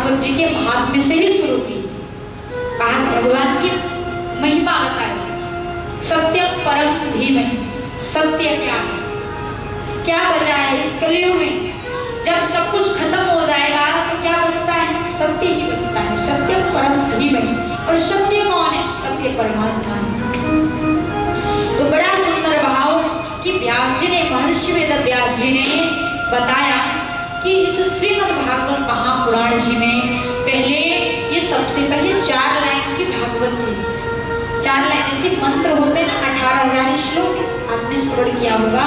भागवत जी के महात्म्य से ही शुरू की। भगवान की महिमा बताई। सत्य परम धीमहि, सत्य क्या है, क्या बचा है इस कलयुग में? जब सब कुछ खत्म हो जाएगा तो क्या बचता है? सत्य ही बचता है। सत्य परम धीमहि, और सत्य कौन है? सत्य परमात्मा है। तो बड़ा सुंदर भाव कि व्यास जी ने, महर्षि वेद व्यास जी ने बताया कि इस श्रीमद् भागवत महापुराण जी में पहले ये सबसे पहले 4 लाइन की भागवत थी। 4 लाइन जैसे मंत्र होते ना, 18,000 श्लोक है। आपने श्रवण किया होगा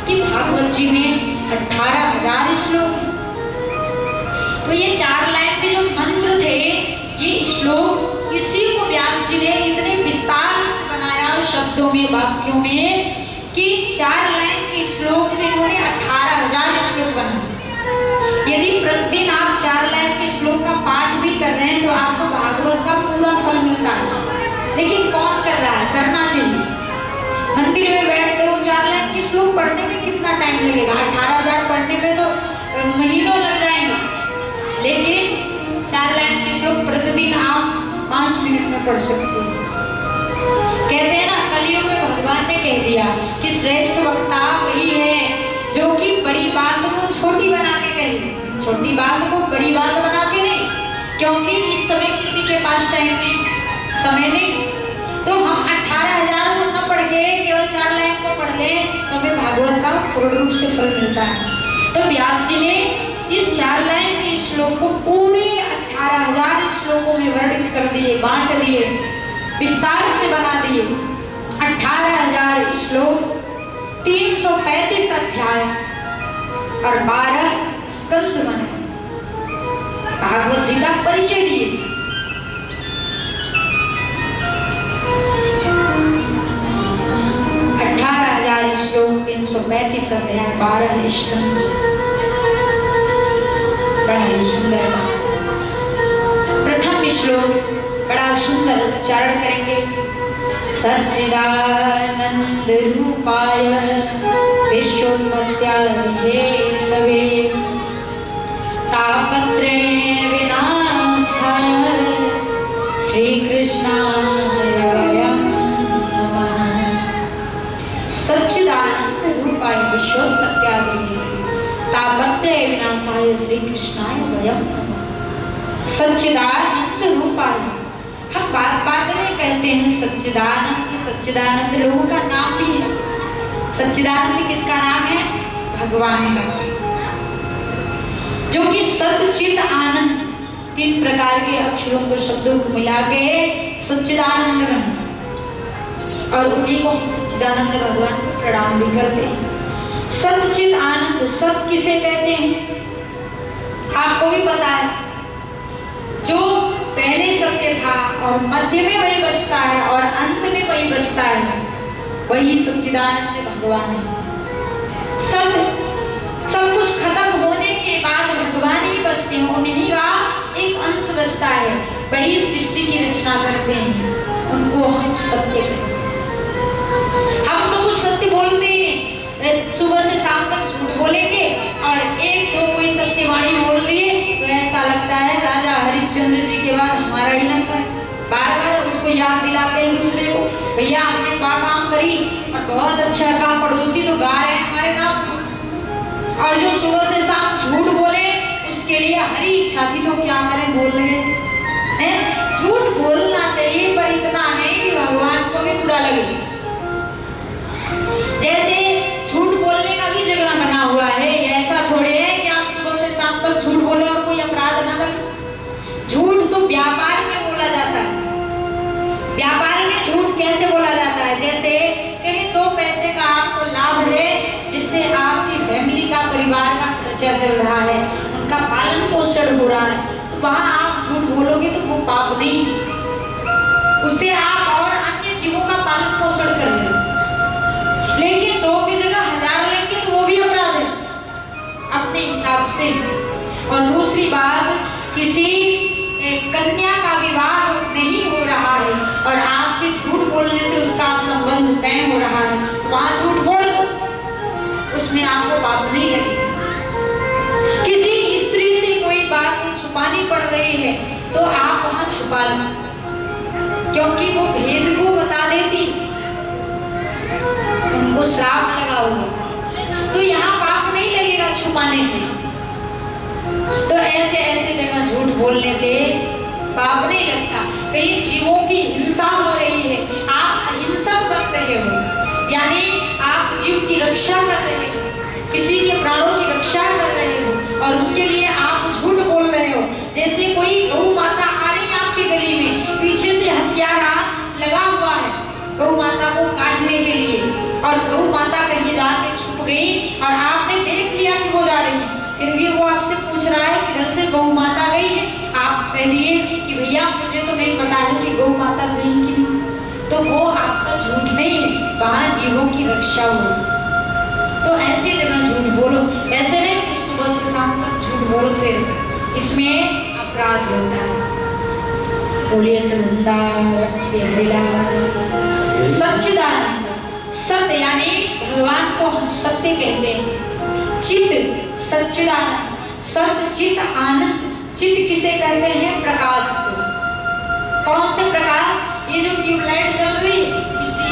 कि भागवत जी में 18,000 श्लोक। तो ये 4 लाइन के जो मंत्र थे, ये श्लोक इसी को व्यास जी ने इतने विस्तार से बनाया शब्दों में, वाक्यों में, कि 4 लाइन के श्लोक से उन्होंने 18,000 श्लोक बनाए। यदि प्रतिदिन आप 4 लाइन के श्लोक का पाठ भी कर रहे हैं तो आपको भागवत का पूरा फल मिलता है। लेकिन कौन कर रहा है? करना चाहिए। मंदिर में बैठते हो 4 लाइन के श्लोक पढ़ने में कितना टाइम लगेगा? 18,000 पढ़ने में तो महीनों लग जाएंगे। लेकिन 4 लाइन के श्लोक प्रतिदिन आप 5 मिनट में पढ़ सकते हो। कहते हैं ना, कलयुग में भगवान ने कह दिया कि श्रेष्ठ वक्ता वही है जो कि बड़ी बात को छोटी बना के कहे, छोटी बात को बड़ी बात बना के नहीं। क्योंकि इस समय किसी के पास टाइम नहीं, समय नहीं। तो हम 18,000 को न पढ़ के केवल 4 लाइन को पढ़ ले तो हमें भागवत का पूर्ण रूप से फल मिलता है। तो व्यास जी ने इस 4 लाइन के श्लोक को पूरे 18,000 श्लोकों में वर्णित कर दिए, बांट दिए, विस्तार से बना दिए। 18,000 श्लोक, 335 अध्याय और 12 स्कंद बने। भागवत जी का परिचय दिए। श्लोक, 335 अध्याय, 12 स्कंद। बड़ा ही सुंदर बात। प्रथम श्लोक बड़ा सुंदर उच्चारण करेंगे। सच्चिदानंद रूपाय विश्वोत्पत्त्यादि हेतवे तापत्रय विनाशाय श्री कृष्णाय वयं नमः। सच्चिदानंद रूपाय विश्वोत्पत्त्यादि तापत्रय विनाशाय श्री कृष्णाय वयं नमः। सच्चिदानंद रूपाय, हम बात में कहते हैं सच्चिदानंद। सच्चिदानंद लोगों का नाम भी है। सच्चिदानंद किसका नाम है? भगवान का, जो कि सच्चिद आनंद, 3 प्रकार के अक्षरों को, शब्दों को मिला के सच्चिदानंद बना, और उन्हीं को हम सच्चिदानंद भगवान को प्रणाम भी करते हैं। सच्चिद आनंद, सत किसे कहते हैं? आपको भी पता है। जो पहले सत्य था और मध्य में वही बचता है और अंत में वही बचता है, वही सच्चिदानंद भगवान है। सब कुछ खत्म होने के बाद भगवान ही बचते हैं, उन्हीं का एक अंश बचता है, वही सृष्टि की रचना करते हैं, उनको हम सत्य कहते हैं। हम तो कुछ सत्य बोलते हैं, सुबह से शाम तक झूठ बोलेंगे और 1-2 कोई सत्यवाणी बोल दिए तो ऐसा लगता है राजा हरिश्चंद्र जी के बाद हमारा ही नंबर। बार बार उसको याद दिलाते हैं दूसरे को, भैया हमने काम करी और बहुत अच्छा काम, पड़ोसी तो गा रहे हैं हमारे नाम। और जो सुबह से शाम झूठ बोले उसके लिए हमारी इच्छा थी तो क्या करें, बोल रहे हैं। झूठ बोलना चाहिए पर इतना नहीं कि भगवान को भी बुरा लगे। जैसे झूठ बोलने का भी जगह बना हुआ है, ऐसा थोड़े है कि आप सुबह से शाम तक झूठ बोले और कोई अपराध न लगे। झूठ तो व्यापार में बोला जाता है। व्यापार में झूठ कैसे बोला जाता है? जैसे कहीं 2 पैसे का आपको लाभ है जिससे आपकी फैमिली का, परिवार का खर्चा चल रहा है, उनका पालन पोषण हो रहा है, तो वहां आप झूठ बोलोगे तो वो पाप नहीं, उससे आप और अन्य जीवों का पालन पोषण कर रहे हो। लेकिन 2 की जगह 1000 लेंगे तो वो भी अपराध है अपने हिसाब से। और दूसरी बात, किसी कन्या का विवाह नहीं हो रहा है और आपके झूठ बोलने से उसका संबंध तय हो रहा है, तो वहां झूठ बोल दो, उसमें आपको पाप नहीं लगेगा। किसी स्त्री से कोई बात नहीं छुपानी पड़ रही है तो आप वहां छुपा लो, क्योंकि वो भेद को बता देती, उनको श्राप लगा होगा, तो यहाँ पाप नहीं लगेगा छुपाने से। तो ऐसे ऐसे जगह झूठ बोलने से पाप नहीं लगता। कई जीवों की हिंसा हो रही है, आप अहिंसक बन रहे हो, यानी आप जीव की रक्षा कर रहे हो, किसी के प्राणों की रक्षा कर रहे हो, और उसके लिए आप झूठ बोल रहे हो। जैसे कोई गौ माता आ रही है आपके गली में, पीछे से हत्यारा लगा हुआ है गौ माता को काटने के लिए, और गौ माता कहीं जाके छुप गई और आपने देख लिया कि वो जा रही है, फिर भी वो आपसे पूछ रहा है किधर से गौ माता गई है। आप कह दिए कि भैया मुझे तो नहीं पता है कि गौ माता गई कि नहीं, तो वो आपका झूठ नहीं है, वहां जीवों की रक्षा हो। तो ऐसी जगह झूठ बोलो, ऐसे नहीं कि सुबह से शाम तक झूठ बोलते रहो, इसमें अपराध होता है। बोलिए सच्चिदानंद। सत्य यानी भगवान को हम सत्य कहते हैं। चित सच्चिदानंद, सत्य चित आनंद। चित किसे कहते हैं? प्रकाश को। कौन से प्रकाश? ये जो ट्यूबलाइट चल रही है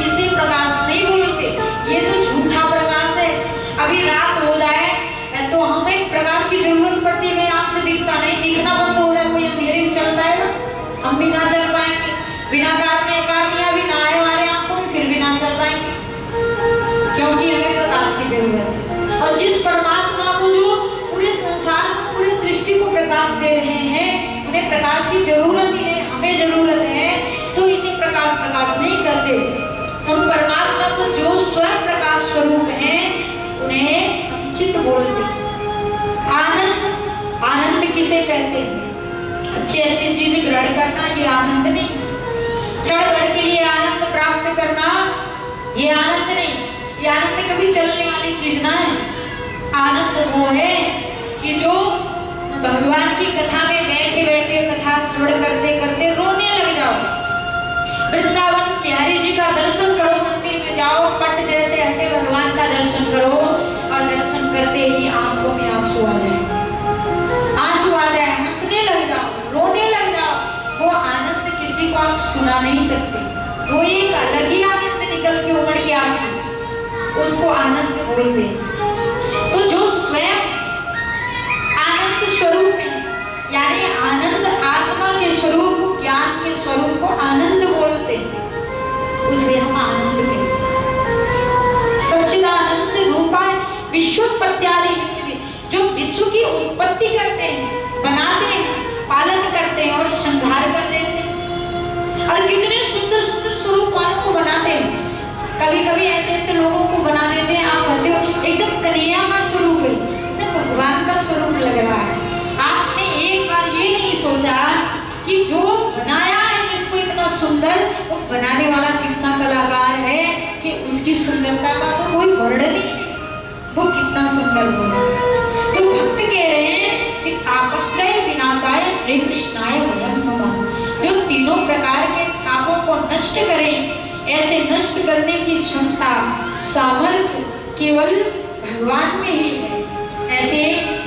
इसे प्रकाश नहीं बोलते, ये तो झूठा प्रकाश है। अभी रात हो जाए तो हमें प्रकाश की जरूरत पड़ती है, आंख से दिखता नहीं, दिखना बंद हो जाए, कोई अंधेरे में चल पाएगा? हम भी ना चल पाएंगे, बिना कार्य भी ना आए हमारे आंखों में, फिर भी ना चल पाएंगे, क्योंकि हमें प्रकाश की जरूरत है। और जिस परमात्मा को जो पूरे संसार को, पूरी सृष्टि को प्रकाश दे रहे हैं, उन्हें प्रकाश की जरूरत ही नहीं, हमें जरूरत है, तो इसे प्रकाश नहीं करते। उन परमात्मा को जो स्वयं प्रकाश स्वरूप है उन्हें हम चित्त बोलते। आनंद, आनंद किसे कहते हैं? अच्छी चीज ग्रहण करना ये आनंद नहीं, क्षण भर के लिए आनंद प्राप्त करना ये आनंद नहीं, ये आनंद कभी चलने वाली चीज ना है। आनंद वो है कि जो भगवान की कथा में बैठे बैठे कथा श्रवण करते करते रोने लग जाओ। वृंदावन बिहारी जी का दर्शन करो, मंदिर में जाओ, पट जैसे हटे भगवान का दर्शन करो, और दर्शन करते ही आंखों में आंसू आ जाए, हंसने लग जाओ, रोने लग जाओ। वो आनंद किसी को आप सुना नहीं सकते, वो एक अलग ही आनंद निकल के उमड़ के आती है, उसको आनंद बोलते। तो जो स्वयं आनंद स्वरूप है, यानी आनंद आत्मा के स्वरूप को, ज्ञान के स्वरूप को आनंद बोलते, उसे हम आनंद कहते हैं। सच्चिदानंद रूपा विश्वोत्पत्त्यादि में जो विश्व की उत्पत्ति करते हैं, बनाते हैं, पालन करते हैं और संहार कर देते हैं, और कितने सुंदर सुंदर स्वरूप वालों को बनाते हैं। कभी कभी ऐसे ऐसे लोगों को बना देते हैं, आप कहते हो एकदम कन्हैया का स्वरूप है, एकदम भगवान का स्वरूप लग रहा है। आपने एक बार ये नहीं सोचा कि जो बनाया है जिसको इतना सुंदर, वो बनाने वाला कितना कलाकार है कि उसकी सुंदरता का तो कोई वर्णन ही नहीं, वो कितना सुंदर बना। तो भक्त कह रहे हैं कि तापत्रय विनाशाय श्री कृष्णाय वयं नमः। जो तीनों प्रकार के तापों को नष्ट करें, ऐसे नष्ट करने की क्षमता, सामर्थ्य केवल भगवान में ही है। ऐसे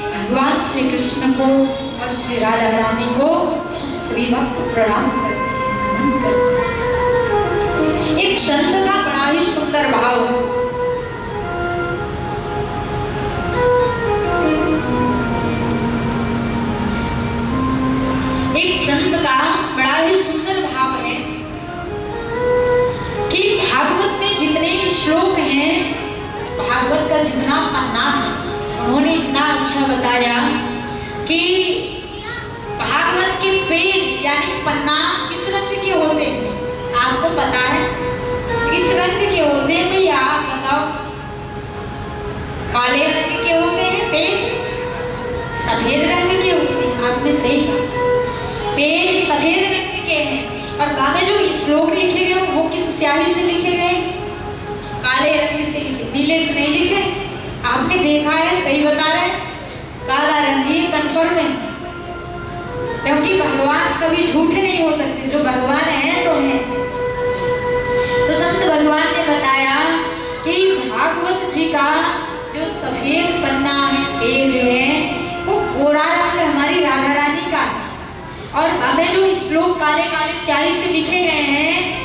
भगवान श्री कृष्ण को और श्री राधा रानी को हम सभी भक्त प्रणाम करते हैं, नमन करते हैं। एक संत का बड़ा ही सुंदर भाव, एक संत का बड़ा ही सुंदर भाव है कि भागवत में जितने श्लोक हैं, भागवत का जितना पन्ना है, उन्होंने इतना अच्छा बताया कि भागवत के पेज यानी पन्ना किस रंग के होते हैं? आपको पता है किस रंग के होते हैं भैया? आप बताओ। काले रंग के होते हैं पेज, सफेद रंग के होते हैं। आपने सही कहा, पेज सफेद रंग के हैं, और बाकी जो श्लोक लिखे गए वो किस स्याही से लिखे गए? काले रंग से लिखे, नीले से नहीं लिखे। आपने देखा है, सही बता रहे हैं, काला रंग ये कन्फर्म है, क्योंकि भगवान कभी झूठे नहीं हो सकते, जो भगवान है तो है। तो संत भगवान ने बताया कि भागवत जी का जो सफेद पन्ना है, पेज है, वो गोरा रंग हमारी राधा रानी का, और हमें जो श्लोक काले काले स्याही से लिखे गए हैं